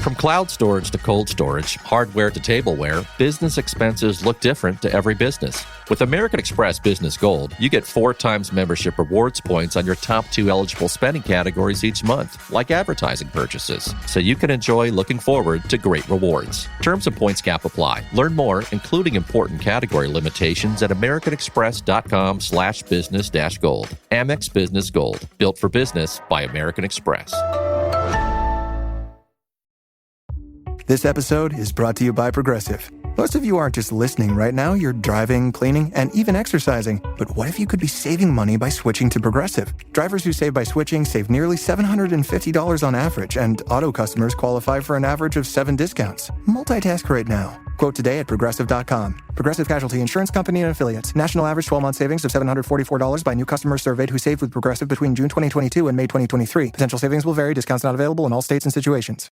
From cloud storage to cold storage, hardware to tableware, business expenses look different to every business. With American Express Business Gold, you get 4 times membership rewards points on your top 2 eligible spending categories each month, like advertising purchases, so you can enjoy looking forward to great rewards. Terms and points cap apply. Learn more, including important category limitations, at americanexpress.com/business-gold. Amex Business Gold, built for business by American Express. This episode is brought to you by Progressive. Most of you aren't just listening right now, you're driving, cleaning, and even exercising. But what if you could be saving money by switching to Progressive? Drivers who save by switching save nearly $750 on average, and auto customers qualify for an average of 7 discounts. Multitask right now. Quote today at Progressive.com. Progressive Casualty Insurance Company and Affiliates. National average 12-month savings of $744 by new customers surveyed who saved with Progressive between June 2022 and May 2023. Potential savings will vary. Discounts not available in all states and situations.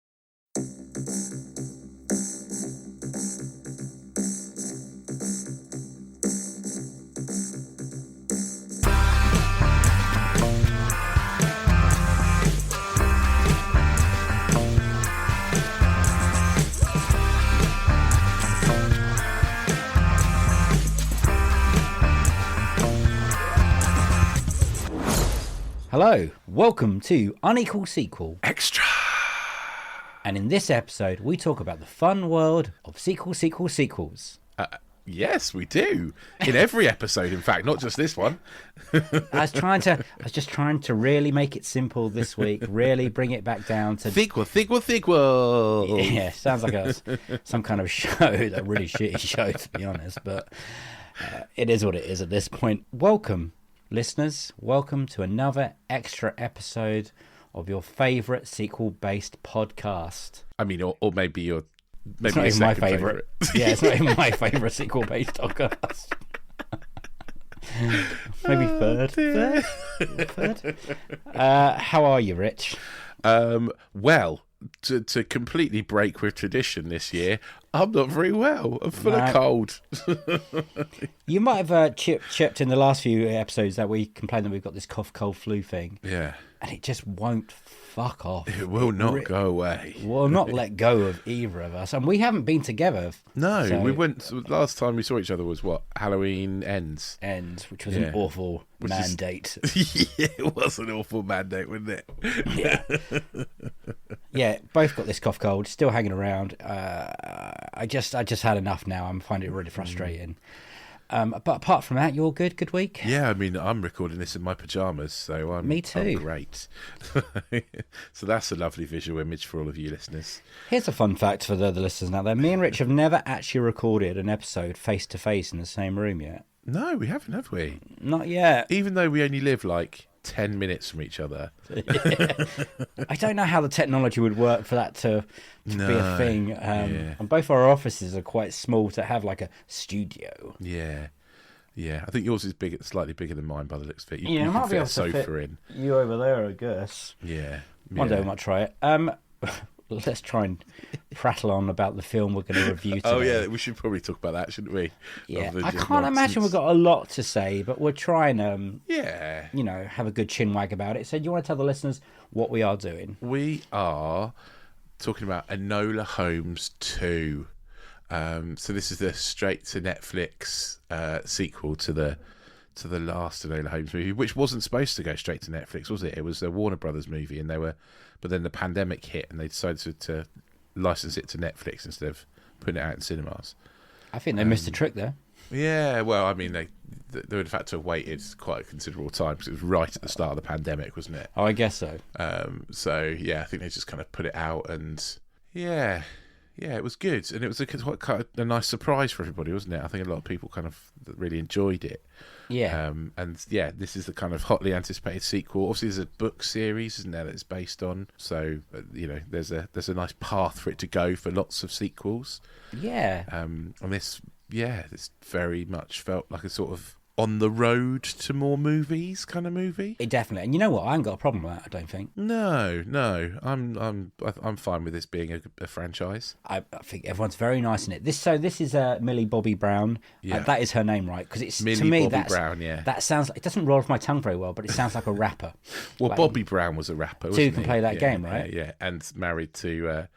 Hello, welcome to Unequal Sequel Extra. And in this episode, we talk about the fun world of sequels. Yes, we do. In every episode, in fact, not just this one. I was just trying to really make it simple this week, really bring it back down to... Sequel. Yeah, sounds like some kind of show, a really shitty show, to be honest, but it is what it is at this point. Welcome, listeners. Welcome to another extra episode of your favourite sequel-based podcast. I mean, or maybe your... It's not even my favourite. Yeah, it's not even my favourite sequel-based podcast. Maybe third. How are you, Rich? Well, to completely break with tradition this year, I'm not very well. I'm full of cold. You might have chipped in the last few episodes that we complained that we've got this cough, cold, flu thing. Yeah. And it just won't fuck off. It will not go away. We'll not let go of either of us. And we haven't been together. No, so... we went... Last time we saw each other was what? Halloween Ends. Which was an awful mandate. Yeah, it was an awful mandate, wasn't it? Yeah. Yeah, both got this cough, cold, still hanging around. I just had enough now. I'm finding it really frustrating. But apart from that, you're all good? Good week? Yeah, I mean, I'm recording this in my pyjamas, so I'm... Me too. I'm great. So that's a lovely visual image for all of you listeners. Here's a fun fact for the listeners out there. Me and Rich have never actually recorded an episode face-to-face in the same room yet. No, we haven't, have we? Not yet. Even though we only live, 10 minutes from each other. Yeah. I don't know how the technology would work for that to be a thing. And both our offices are quite small to have a studio. Yeah. I think yours is slightly bigger than mine by the looks of it. You might can be fit able a to sofa fit in. You over there, I guess. Yeah. One day we might try it. Let's try and prattle on about the film we're going to review today. Oh, yeah, we should probably talk about that, shouldn't we? Yeah, I can't imagine we've got a lot to say, but we'll try and, have a good chinwag about it. So do you want to tell the listeners what we are doing? We are talking about Enola Holmes 2. So this is the straight-to-Netflix sequel to the last Enola Holmes movie, which wasn't supposed to go straight to Netflix, was it? It was a Warner Brothers movie, and but then the pandemic hit, and they decided to license it to Netflix instead of putting it out in cinemas. I think they missed a trick there. Yeah, well, I mean, they would have had to have waited quite a considerable time because it was right at the start of the pandemic, wasn't it? Oh, I guess so. So yeah, I think they just kind of put it out, and yeah, it was good, and it was quite a nice surprise for everybody, wasn't it? I think a lot of people kind of really enjoyed it. Yeah. And yeah, this is the kind of hotly anticipated sequel. Obviously, there's a book series, isn't there, that it's based on. So there's a nice path for it to go for lots of sequels. Yeah. And this very much felt like a sort of on the road to more movies kind of movie. It definitely, and you know what? I ain't got a problem with that. I don't think. No, I'm fine with this being a franchise. I think everyone's very nice in it. This is Millie Bobby Brown. Yeah, that is her name, right? Because it's Millie to me Bobby Brown. Yeah, that sounds. It doesn't roll off my tongue very well, but it sounds like a rapper. Well, Bobby Brown was a rapper. So you can play that game, right? Yeah, and married to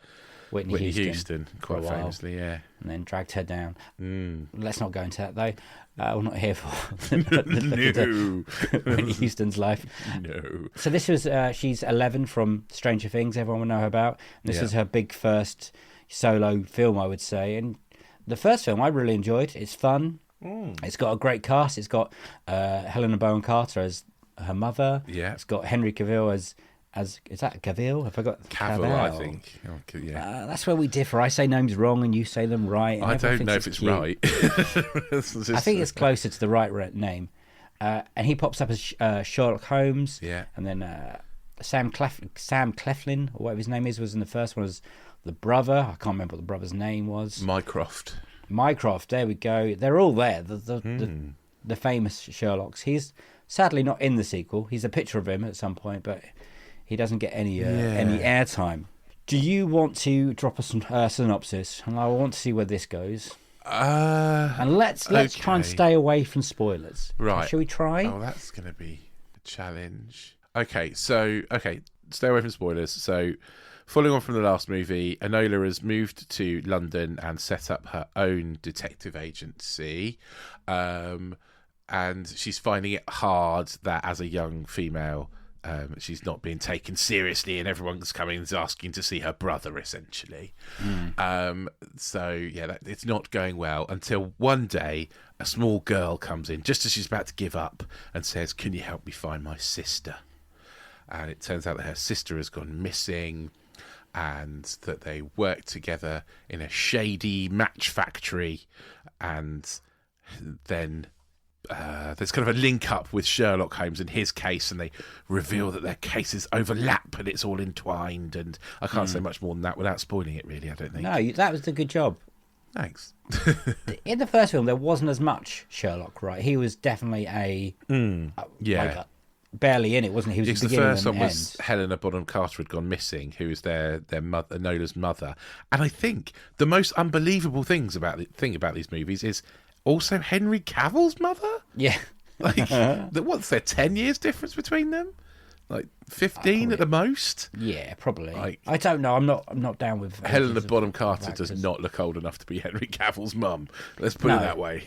Whitney Houston, quite famously, yeah. And then dragged her down. Mm. Let's not go into that, though. We're not here for No. Whitney Houston's life. No. So this was, she's 11 from Stranger Things, everyone will know her about. This was her big first solo film, I would say. And the first film I really enjoyed. It's fun. It's got a great cast. It's got Helena Bonham Carter as her mother. Yeah. It's got Henry Cavill as is that Cavill? Have I got Cavill, I think. Oh, yeah. That's where we differ. I say names wrong and you say them right. I don't know if it's cute. Right. I think it's closer to the right name. And he pops up as Sherlock Holmes. Yeah. And then Sam Cleflin, or whatever his name is, was in the first one as the brother. I can't remember what the brother's name was. Mycroft, there we go. They're all there. The famous Sherlocks. He's sadly not in the sequel. He's a picture of him at some point, but he doesn't get any airtime. Do you want to drop us a synopsis? And I want to see where this goes. And let's try and stay away from spoilers. Right. Shall we try? Oh, that's going to be a challenge. Okay, stay away from spoilers. So, following on from the last movie, Enola has moved to London and set up her own detective agency. And she's finding it hard that as a young female, she's not being taken seriously and everyone's coming and asking to see her brother, essentially. It's not going well until one day a small girl comes in just as she's about to give up and says, "Can you help me find my sister?" And it turns out that her sister has gone missing and that they work together in a shady match factory, and then there's kind of a link up with Sherlock Holmes and his case, and they reveal that their cases overlap and it's all entwined. And I can't say much more than that without spoiling it, really, I don't think. No, that was a good job. Thanks. In the first film, there wasn't as much Sherlock, right? He was definitely barely in it, wasn't he? He was the beginning first and one was end. Helena Bonham Carter had gone missing, who was their mother, Enola's mother. And I think the most unbelievable thing about these movies is also Henry Cavill's mother. Yeah. What's there, 10 years difference between them? Like 15 at the most? Yeah, probably. I don't know. I'm not down with Helena Bonham Carter does not look old enough to be Henry Cavill's mum. Let's put it that way.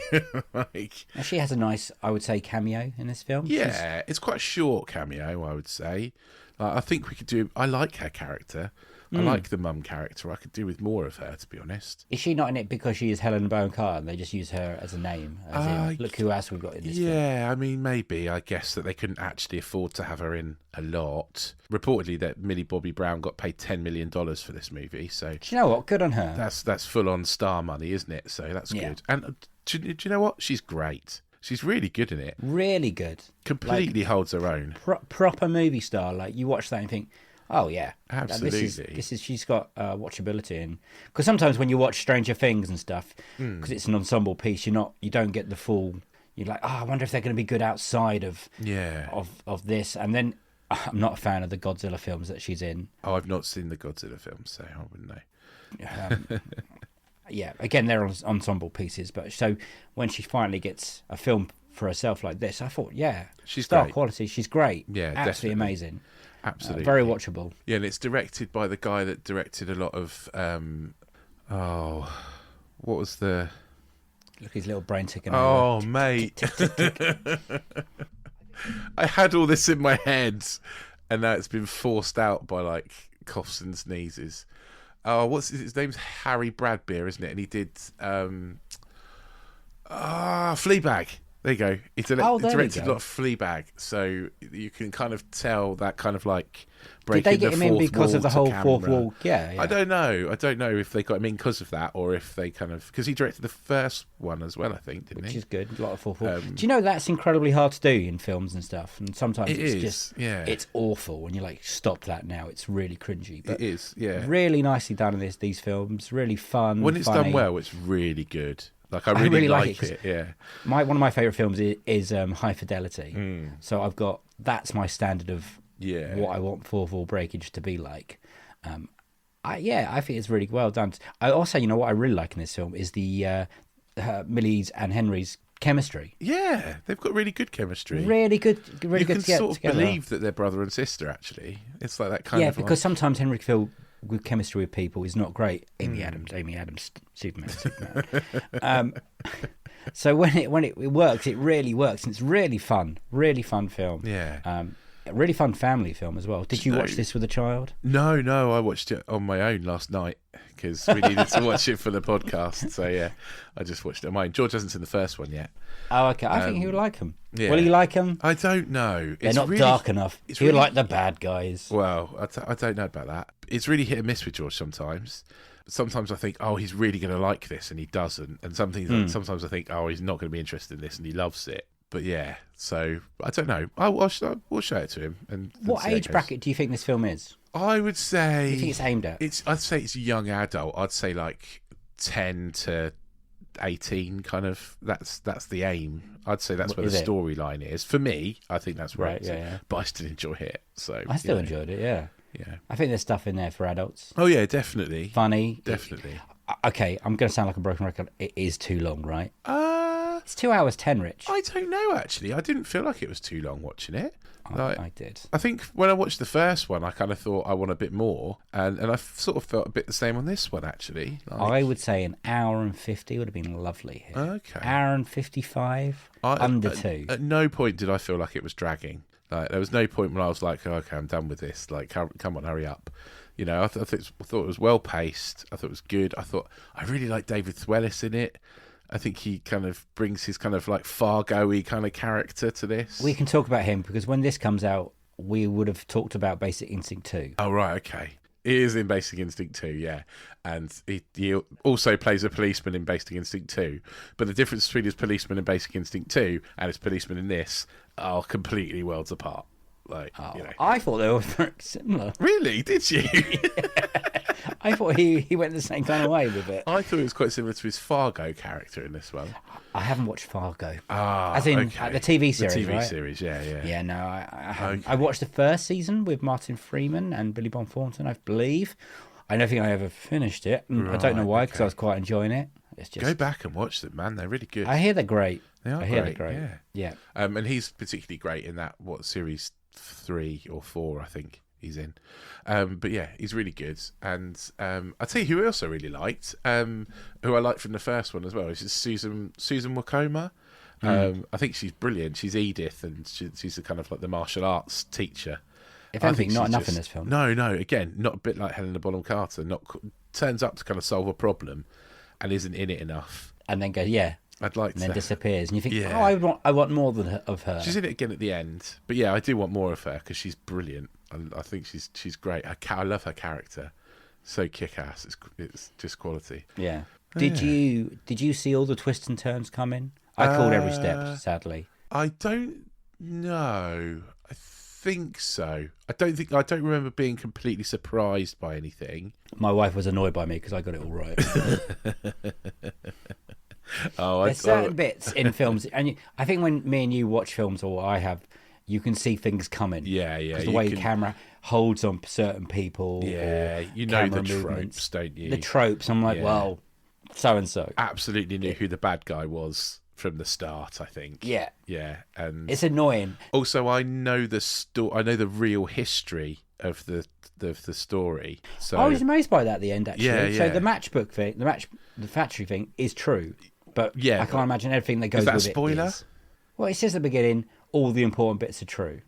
And she has a nice, I would say, cameo in this film. Yeah, it's quite a short cameo, I would say. I think we could do... I like her character. I like the mum character. I could do with more of her, to be honest. Is she not in it because she is Helena Bonham Carter and they just use her as a name? Look who else we've got in this film. Yeah, I mean, maybe. I guess that they couldn't actually afford to have her in a lot. Reportedly, that Millie Bobby Brown got paid $10 million for this movie. So do you know what? Good on her. That's full-on star money, isn't it? So that's good. And do you know what? She's great. She's really good in it. Really good. Completely holds her own. Proper movie star. Like, you watch that and you think... Oh yeah, absolutely. This is she's got watchability, and because sometimes when you watch Stranger Things and stuff, because it's an ensemble piece, you don't get the full. You're like, I wonder if they're going to be good outside of this, and then I'm not a fan of the Godzilla films that she's in. Oh, I've not seen the Godzilla films, so I wouldn't know. Yeah, again, they're ensemble pieces, but so when she finally gets a film for herself like this, I thought, she's star great. Quality, she's great, absolutely definitely amazing. Absolutely. Very watchable. Yeah, and it's directed by the guy that directed a lot of... what was the... Look, his little brain ticking. Oh, mate. Tick. I had all this in my head, and now it's been forced out by, like, coughs and sneezes. Oh, his name's Harry Bradbeer, isn't it? And he did... Fleabag. There you go. He directed a lot of Fleabag, so you can kind of tell that kind of like breaking the fourth wall. Did they get him in because of the whole fourth wall? Yeah. I don't know if they got him in because of that, or if they kind of because he directed the first one as well, I think, didn't he? Which is good. A lot of fourth wall. Do you know that's incredibly hard to do in films and stuff? And sometimes it's awful, and you're like, stop that now. It's really cringy. But it is. Yeah. Really nicely done in these films. Really fun. When it's done well, it's really good. Like I really like it. Yeah. One of my favourite films is High Fidelity. So that's my standard of what I want fourth wall breakage to be like. I think it's really well done. I also, what I really like in this film is the Millie's and Henry's chemistry. Yeah, they've got really good chemistry. Really good. You can sort of believe that they're brother and sister. Actually, it's like that kind of. Yeah, because sometimes Henry Cavill with chemistry with people is not great. Amy Adams, Superman. So when it works, it really works, and it's really fun film. Yeah. A really fun family film as well. Did you watch this with a child? No, I watched it on my own last night because we needed to watch it for the podcast. So yeah, I just watched it on my own. George hasn't seen the first one yet. Oh, okay. I think he would like them. Yeah. Will he like them? I don't know. They're not really dark enough. He would like the bad guys. Well, I don't know about that. It's really hit and miss with George sometimes. Sometimes I think, oh, he's really going to like this, and he doesn't. And sometimes I think, oh, he's not going to be interested in this, and he loves it. But yeah, so I don't know. We'll show it to him. And what age bracket do you think this film is? I would say. You think it's aimed at? I'd say it's young adult. I'd say like 10 to 18, kind of. That's the aim. I'd say that's where the storyline is. For me, I think that's where it is. Yeah. But I still enjoy it. So I still enjoyed it. Yeah. Yeah. I think there's stuff in there for adults. Oh yeah, definitely. Funny. Definitely. Okay, I'm going to sound like a broken record. It is too long, right? It's 2 hours 10, Rich. I don't know, actually. I didn't feel like it was too long watching it. I did. I think when I watched the first one, I kind of thought I want a bit more. And I sort of felt a bit the same on this one, actually. I would say an hour and 50 would have been lovely here. Okay. Hour and 55, under 2. At no point did I feel like it was dragging. Like, there was no point when I was like, oh, okay, I'm done with this. Like, come on, hurry up. You know, I thought it was well paced. I thought it was good. I really like David Thewlis in it. I think he kind of brings his kind of like Fargo-y kind of character to this. We can talk about him because when this comes out, we would have talked about Basic Instinct 2. Oh, right, okay. He is in Basic Instinct 2, yeah. And he also plays a policeman in Basic Instinct 2. But the difference between his policeman in Basic Instinct 2 and his policeman in this are completely worlds apart. Like, you know. I thought they were very similar. Really? Did you? I thought he went the same kind of way with it. I thought it was quite similar to his Fargo character in this one. I haven't watched Fargo. As in the TV series, the TV right? series, yeah. Yeah, no, I haven't. Okay. I watched the first season with Martin Freeman and Billy Bob Thornton, I believe. I don't think I ever finished it. Right, I don't know why, because I was quite enjoying it. It's just... Go back and watch them, man. They're really good. I hear they're great. I hear they're great. Yeah. And he's particularly great in that, series 3 or 4, I think he's in. But yeah, he's really good. And I'll tell you who else I really liked, who I liked from the first one as well, is Susan Wokoma. I think she's brilliant. She's Edith, and she's the kind of like the martial arts teacher. If anything, not enough in this film. No, again, not a bit like Helena Bonham Carter. Turns up to kind of solve a problem and isn't in it enough. And then goes, yeah. I'd like and then disappears, and you think, oh, I want more of her. She's in it again at the end, but yeah, I do want more of her because she's brilliant. I think she's great. I love her character, so kick-ass. It's just quality. Yeah. Did you see all the twists and turns coming? I called every step, sadly. I don't know. I think so. I don't remember being completely surprised by anything. My wife was annoyed by me because I got it all right. There's certain bits in films, and I think when me and you watch films, or I have, you can see things coming. Yeah. Because the way camera holds on certain people. Yeah, you know the tropes, don't you? The tropes. I'm like, well, so and so. Absolutely knew who the bad guy was from the start, I think. Yeah. And it's annoying. Also, I know the real history of the story. So I was amazed by that at the end, actually. Yeah. So the matchbook thing, the factory thing is true, but I can't imagine everything that goes with it. Is that a spoiler? Well, it says at the beginning, all the important bits are true.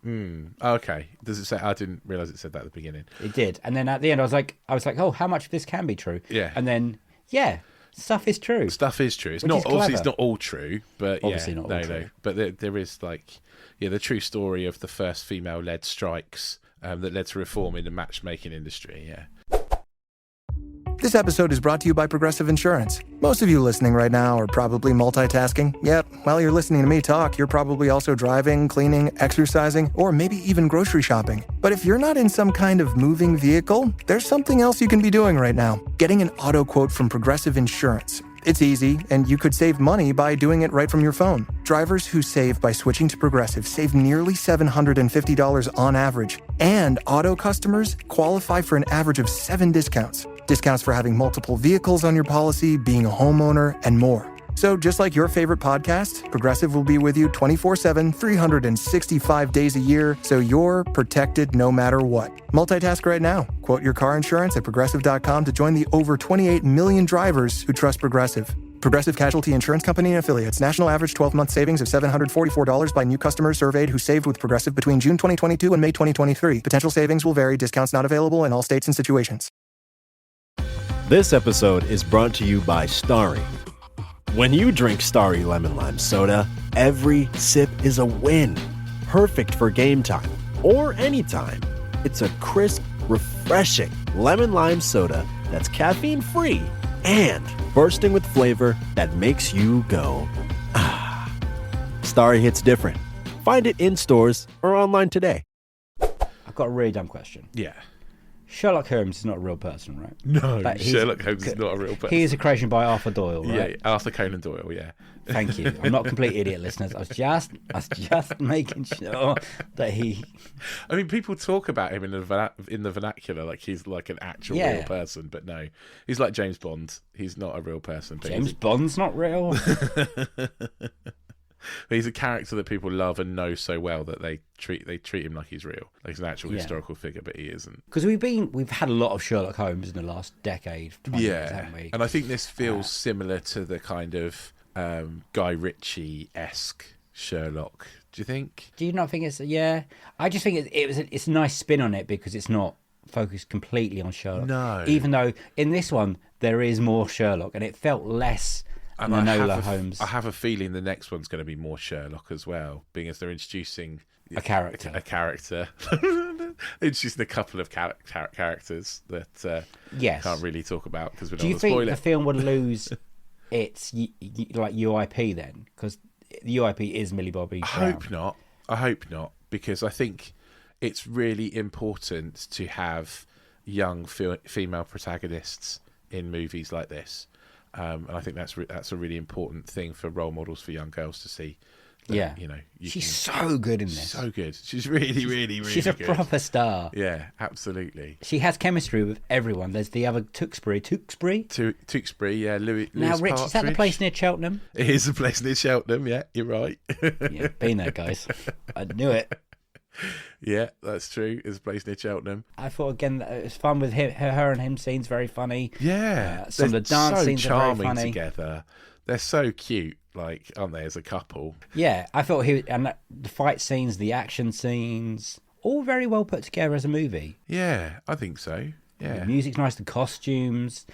Okay. Does it say? I didn't realise it said that at the beginning. It did, and then at the end, I was like, oh, how much of this can be true? Yeah. And then, stuff is true. Stuff is true. It's not obviously it's not all true, but obviously not all true. No. But there is the true story of the first female-led strikes that led to reform in the matchmaking industry. Yeah. This episode is brought to you by Progressive Insurance. Most of you listening right now are probably multitasking. Yep, while you're listening to me talk, you're probably also driving, cleaning, exercising, or maybe even grocery shopping. But if you're not in some kind of moving vehicle, there's something else you can be doing right now. Getting an auto quote from Progressive Insurance. It's easy, and you could save money by doing it right from your phone. Drivers who save by switching to Progressive save nearly $750 on average. And auto customers qualify for an average of 7 discounts. Discounts for having multiple vehicles on your policy, being a homeowner, and more. So just like your favorite podcast, Progressive will be with you 24/7, 365 days a year, so you're protected no matter what. Multitask right now. Quote your car insurance at Progressive.com to join the over 28 million drivers who trust Progressive. Progressive Casualty Insurance Company and Affiliates. National average 12-month savings of $744 by new customers surveyed who saved with Progressive between June 2022 and May 2023. Potential savings will vary. Discounts not available in all states and situations. This episode is brought to you by Starry. When you drink Starry Lemon Lime Soda, every sip is a win. Perfect for game time or anytime. It's a crisp, refreshing lemon lime soda that's caffeine-free and bursting with flavor that makes you go, ah. Starry hits different. Find it in stores or online today. I've got a really dumb question. Yeah. Sherlock Holmes is not a real person, right? No, Like, Sherlock Holmes is not a real person. He is a creation by Arthur Doyle, right? Yeah, Arthur Conan Doyle, yeah. Thank you. I'm not a complete idiot, listeners. I was just making sure that he... I mean, people talk about him in the vernacular like he's like an actual real person, but no. He's like James Bond. He's not a real person. But James Bond's not real? He's a character that people love and know so well that they treat him like he's real. Like he's an actual Yeah. historical figure, but he isn't. Because we've had a lot of Sherlock Holmes in the last decade, 20 years, Yeah. haven't we? And I think this feels similar to the kind of Guy Ritchie-esque Sherlock. Do you think? Do you not think it's... Yeah. I just think it's a nice spin on it because it's not focused completely on Sherlock. No. Even though in this one there is more Sherlock and it felt less And Enola Holmes. I have a feeling the next one's going to be more Sherlock as well, being as they're introducing A character. Introducing a couple of characters that Yes. can't really talk about because we Do don't you want to think spoil the it. film would lose its like UIP then? Because the UIP is Millie Bobby Brown. I hope not, because I think it's really important to have young female protagonists in movies like this. And I think that's a really important thing for role models for young girls to see. That, Yeah. you know, She's so good in this. so good. She's really, really, really She's a good. proper star. Yeah, absolutely. She has chemistry with everyone. There's the other Tewkesbury. Tewkesbury, yeah. Louis Now, Rich, is that the Partridge. place near Cheltenham? It is a place near Cheltenham, yeah, you're right. Yeah, been there, guys. I knew it. Yeah, that's true. It's a place near Cheltenham. I thought again that it was fun with her and him scenes very funny. Yeah, Some of the they're dance so scenes are very charming funny. together. They're so cute, like, aren't they, as a couple? Yeah, I thought the fight scenes, the action scenes, all very well put together as a movie. Yeah, I think so. The Yeah, music's nice, the costumes.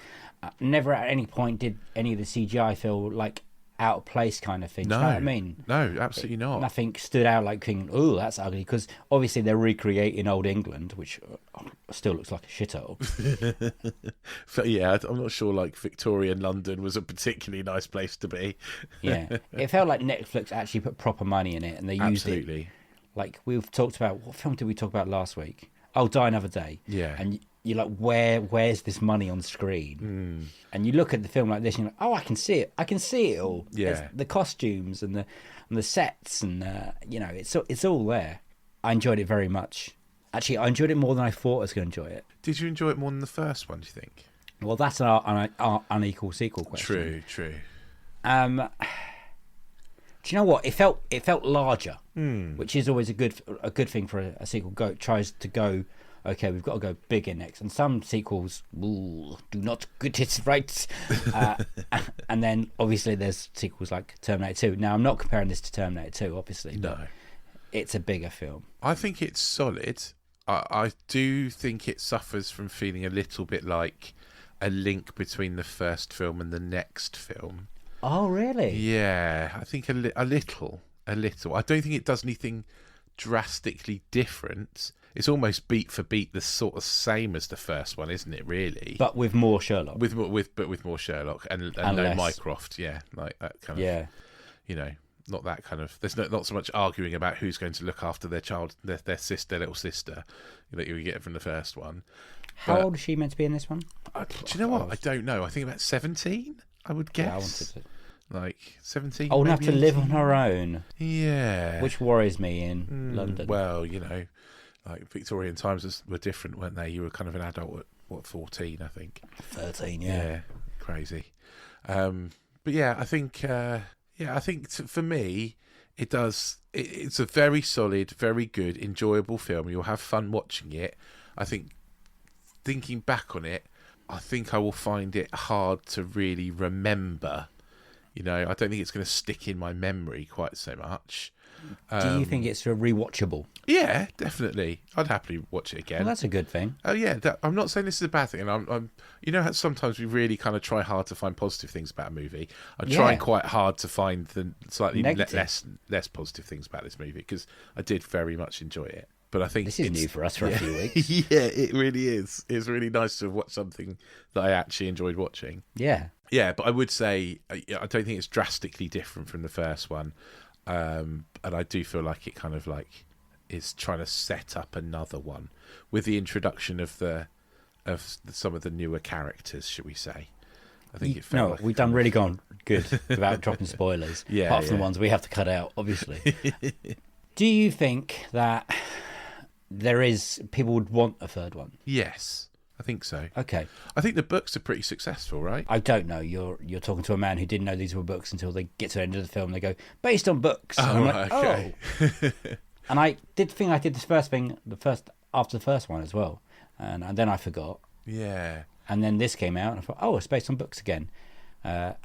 Never at any point did any of the CGI feel like out of place kind of thing. Do you know what I mean? No, absolutely not. Nothing stood out like thinking, oh, that's ugly. Because obviously they're recreating old England, which still looks like a shithole. So, yeah, I'm not sure, like, Victorian London was a particularly nice place to be. Yeah. It felt like Netflix actually put proper money in it and they used it. Absolutely. Like we've talked about, what film did we talk about last week? Oh, Die Another Day. Yeah. And you're like, where's this money on screen? And you look at the film like this and you're like, oh, I can see it. I can see it all. Yeah. There's the costumes and the sets and, it's all there. I enjoyed it very much. Actually, I enjoyed it more than I thought I was going to enjoy it. Did you enjoy it more than the first one, do you think? Well, that's an unequal sequel question. True. Do you know what? It felt larger, which is always a good thing for a sequel. Tries to go, okay, we've got to go bigger next. And some sequels do not get it right. And then obviously there's sequels like Terminator 2. Now I'm not comparing this to Terminator 2, obviously. No. But it's a bigger film. I think it's solid. I do think it suffers from feeling a little bit like a link between the first film and the next film. Oh, really? Yeah, I think a little. I don't think it does anything drastically different. It's almost beat for beat the sort of same as the first one, isn't it? Really, But with more Sherlock. with more Sherlock and no less. Mycroft. Yeah, like that kind of. Yeah. You know, not that kind of. There's not so much arguing about who's going to look after their child, their little sister, that you get from the first one. How old is she meant to be in this one? Do you know what? I don't know. I think about 17. I would guess. Yeah, I wanted to. Like 17. Old enough maybe to live 18? on her own, Yeah. which worries me in London. Well, you know, like Victorian times were different, weren't they? You were kind of an adult at 14, I think. 13, Yeah, crazy. But But yeah, I think for me, it does. It's a very solid, very good, enjoyable film. You'll have fun watching it. I think, thinking back on it, I think I will find it hard to really remember. I don't think it's going to stick in my memory quite so much. Do you think it's rewatchable? Yeah, definitely. I'd happily watch it again. Well, that's a good thing. Oh yeah, I'm not saying this is a bad thing, and I'm how sometimes we really kind of try hard to find positive things about a movie. I'm trying quite hard to find the slightly less positive things about this movie, because I did very much enjoy it. But I think this is new for us for a few weeks. Yeah, it really is. It's really nice to have watched something that I actually enjoyed watching. Yeah. Yeah, but I would say I don't think it's drastically different from the first one, and I do feel like it kind of like is trying to set up another one with the introduction of some of the newer characters, should we say? I think it felt like we've done really good without dropping spoilers. Apart from the ones we have to cut out, obviously. Do you think that people would want a third one? Yes, I think so. Okay. I think the books are pretty successful, right? I don't know. You're talking to a man who didn't know these were books until they get to the end of the film. They go, based on books. Oh, and I'm like, okay. Oh. And I did think I did this first thing after the first one as well, and then I forgot. Yeah. And then this came out, and I thought, oh, it's based on books again. And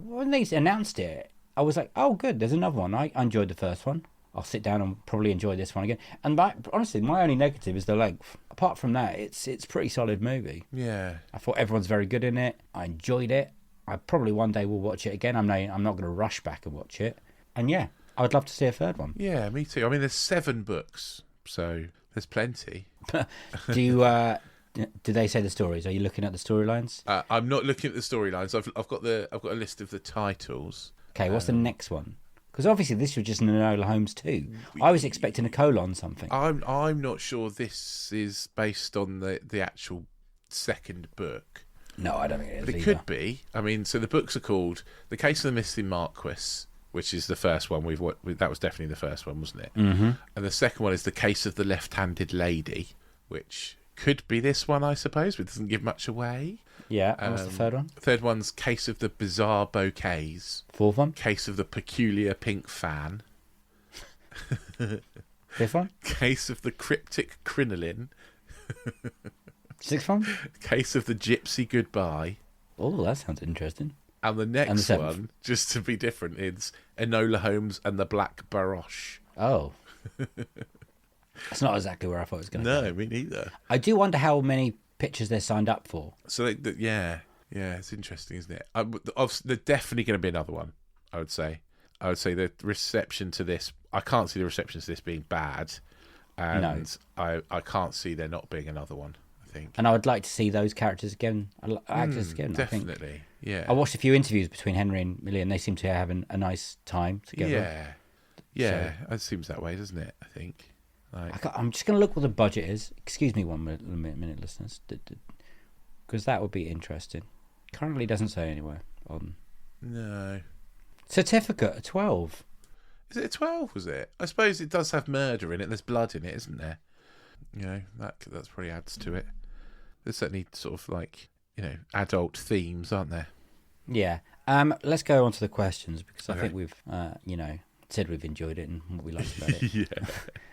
when they announced it, I was like, oh, good, there's another one. I enjoyed the first one. I'll sit down and probably enjoy this one again. And honestly, my only negative is the length. Apart from that, it's a pretty solid movie. Yeah. I thought everyone's very good in it. I enjoyed it. I probably one day will watch it again. I'm not going to rush back and watch it. And yeah, I would love to see a third one. Yeah, me too. I mean, there's 7 books, so there's plenty. Do they say the stories? Are you looking at the storylines? I'm not looking at the storylines. I've got a list of the titles. Okay, what's the next one? Because obviously this was just an Enola Holmes 2. I was expecting a colon something. I'm not sure this is based on the actual second book. No, I don't think it is. But it could be. I mean, so the books are called The Case of the Missing Marquis, which is the first one that was definitely the first one, wasn't it? Mm-hmm. And the second one is The Case of the Left-Handed Lady, which could be this one, I suppose, but it doesn't give much away. Yeah, and what's the third one? Third one's Case of the Bizarre Bouquets. Fourth one? Case of the Peculiar Pink Fan. Fifth one? Case of the Cryptic Crinoline. Sixth one? Case of the Gypsy Goodbye. Oh, that sounds interesting. And the next one, just to be different, is Enola Holmes and the Black Baroche. Oh. That's not exactly where I thought it was going to go. No, me neither. I do wonder how many pictures they're signed up for. So, yeah, it's interesting, isn't it? There's definitely going to be another one, I would say. I would say the reception to this, I can't see the reception to this being bad. And no. I can't see there not being another one, I think. And I would like to see those characters again, actors again. Definitely, I think. Yeah. I watched a few interviews between Henry and Millie, and they seem to have a nice time together. Yeah, it seems that way, doesn't it, I think. I'm just going to look what the budget is. Excuse me one minute, listeners. Because that would be interesting. Currently doesn't say anywhere on... No. Certificate, a 12. Is it a 12, was it? I suppose it does have murder in it. There's blood in it, isn't there? That's probably adds to it. There's certainly sort of like, adult themes, aren't there? Yeah. Let's go on to the questions, because I think we've, said we've enjoyed it and what we liked about it. Yeah.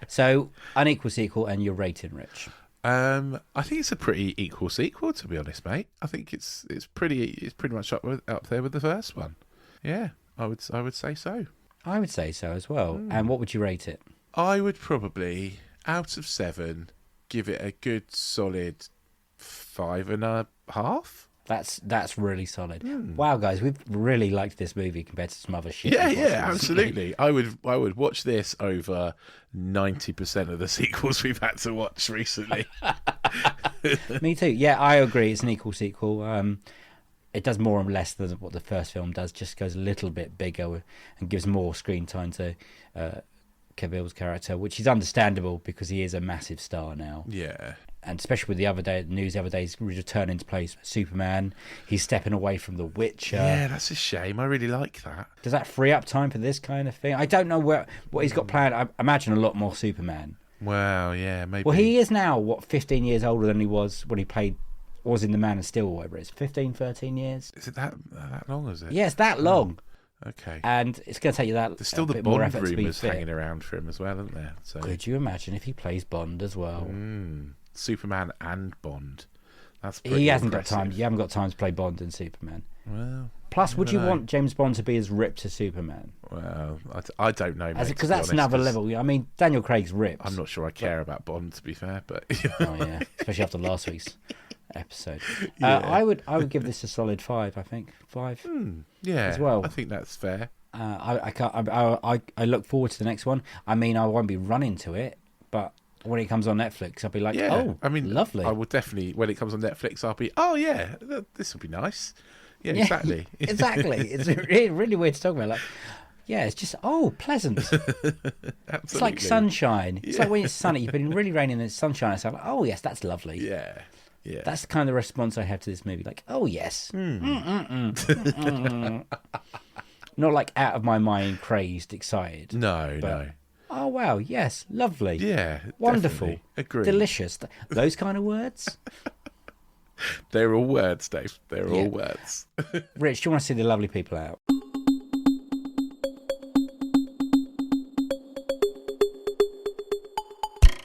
So, Unequal sequel and your rating, Rich? I think it's a pretty equal sequel, to be honest, mate. I think it's pretty much up there with the first one. Yeah, I would say so. I would say so as well. And what would you rate it? I would probably, out of 7, give it a good solid 5.5. That's really solid. Wow, guys, we've really liked this movie compared to some other shit. Yeah, absolutely. I would watch this over 90% of the sequels we've had to watch recently. Me too. Yeah, I agree. It's an equal sequel. It does more or less than what the first film does. Just goes a little bit bigger and gives more screen time to Cavill's character, which is understandable because he is a massive star now. Yeah. And especially with the news the other day, he's returning to play Superman. He's stepping away from The Witcher. Yeah, that's a shame. I really like that. Does that free up time for this kind of thing? I don't know what he's got planned. I imagine a lot more Superman. Wow, yeah, maybe. Well, he is now, 15 years older than he was when he played was in The Man of Steel, or whatever it is, 15, 13 years. Is it that long, is it? Yeah, it's that long. Okay. And it's going to take you that. There's still the bit more Bond effort to be rumours fit. hanging around for him as well, isn't there? So Could you imagine if he plays Bond as well? Superman and Bond. That's pretty He hasn't impressive. got time. You haven't got time to play Bond and Superman. Well, Plus, would you know. want James Bond to be as ripped as Superman? well, I don't know, mate, Because to be that's honest, another 'cause level. I mean, Daniel Craig's ripped. I'm not sure I care about Bond, to be fair, but Oh yeah, especially after last week's episode. Yeah. I would give this a solid 5. I think 5. yeah, As well. I think that's fair. I look forward to the next one. I mean, I won't be running to it, but when it comes on Netflix, I'll be like, Yeah, oh, I mean, lovely. I will definitely, when it comes on Netflix, I'll be, oh yeah, this will be nice. Yeah, exactly. Exactly. It's really weird to talk about. Like, yeah, it's just pleasant. Absolutely. It's like sunshine. It's like when it's sunny. You've been really raining and it's sunshine. It's like, oh yes, that's lovely. Yeah, yeah. That's the kind of response I have to this movie. Like, oh yes. Not like out of my mind, crazed, excited. no, but- no. Oh wow, yes, lovely. Yeah, Wonderful. definitely. Agree. Delicious. Those kind of words. They're all words, Dave. They're Yeah. all words. Rich, do you want to see the lovely people out?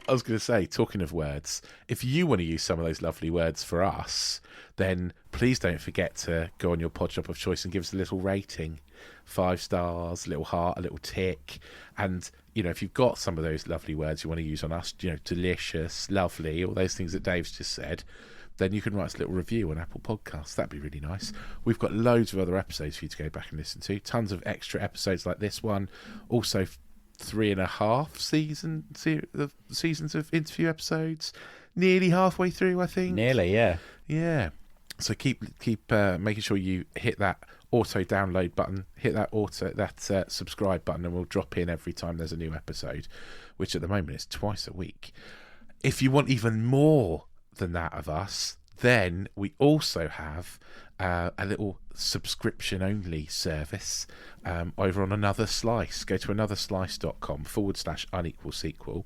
I was going to say, talking of words, if you want to use some of those lovely words for us, then please don't forget to go on your pod shop of choice and give us a little rating. 5 stars, a little heart, a little tick. And, you know, if you've got some of those lovely words you want to use on us, you know, delicious, lovely, all those things that Dave's just said, then you can write us a little review on Apple Podcasts. That'd be really nice. We've got loads of other episodes for you to go back and listen to. Tons of extra episodes like this one. Also, 3.5 seasons of interview episodes. Nearly halfway through, I think. Nearly, yeah. Yeah. So keep making sure you hit that auto download button, hit that subscribe button, and we'll drop in every time there's a new episode, which at the moment is twice a week. If you want even more than that of us, then we also have a little subscription only service over on Another Slice. Go to anotherslice.com/unequal sequel.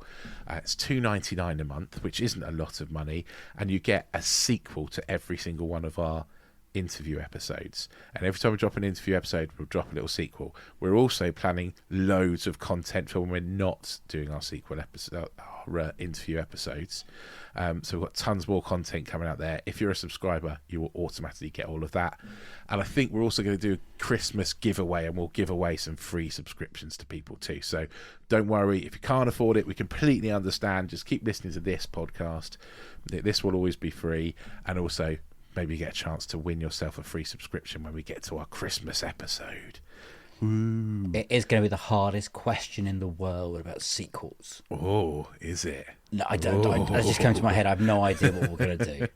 It's $2.99 a month, which isn't a lot of money, and you get a sequel to every single one of our interview episodes. And every time we drop an interview episode, we'll drop a little sequel. We're also planning loads of content for when we're not doing our sequel episode, our interview episodes. So we've got tons more content coming out there. If you're a subscriber, you will automatically get all of that. And I think we're also going to do a Christmas giveaway, and we'll give away some free subscriptions to people too. So don't worry, if you can't afford it, we completely understand. Just keep listening to this podcast. This will always be free. And also, maybe get a chance to win yourself a free subscription when we get to our Christmas episode. Ooh. It is going to be the hardest question in the world about sequels. Oh, is it? No, I don't. That just came to my head. I have no idea what we're going to do.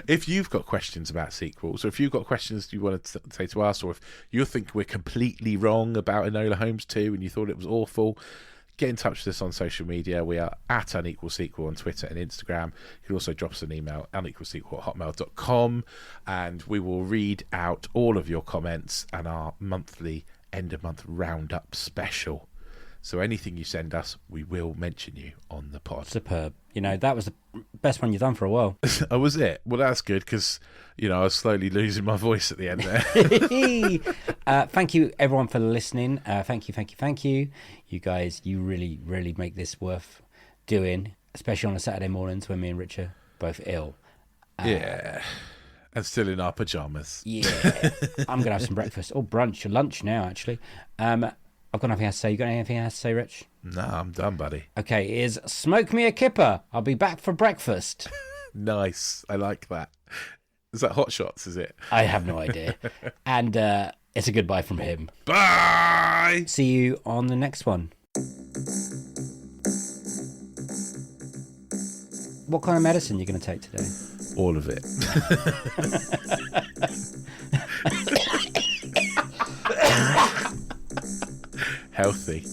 If you've got questions about sequels, or if you've got questions you want to say to us, or if you think we're completely wrong about Enola Holmes 2 and you thought it was awful, get in touch with us on social media. We are at Unequal Sequel on Twitter and Instagram. You can also drop us an email, unequalsequel@hotmail.com, and we will read out all of your comments and our monthly end of month roundup special. So anything you send us, we will mention you on the pod. Superb. You know, that was the best one you've done for a while. Oh, was it? Well, that's good, because, you know, I was slowly losing my voice at the end there. Thank you, everyone, for listening. Thank you. You guys, you really, really make this worth doing, especially on a Saturday mornings when me and Rich are both ill. Yeah. And still in our pyjamas. Yeah. I'm going to have some breakfast. Or brunch, or lunch now, actually. I've got nothing else to say. You got anything else to say, Rich? No, I'm done, buddy. Okay, is smoke me a kipper. I'll be back for breakfast. Nice. I like that. Is that Hot Shots, is it? I have no idea. And it's a goodbye from him. Bye! See you on the next one. What kind of medicine are you going to take today? All of it. Healthy.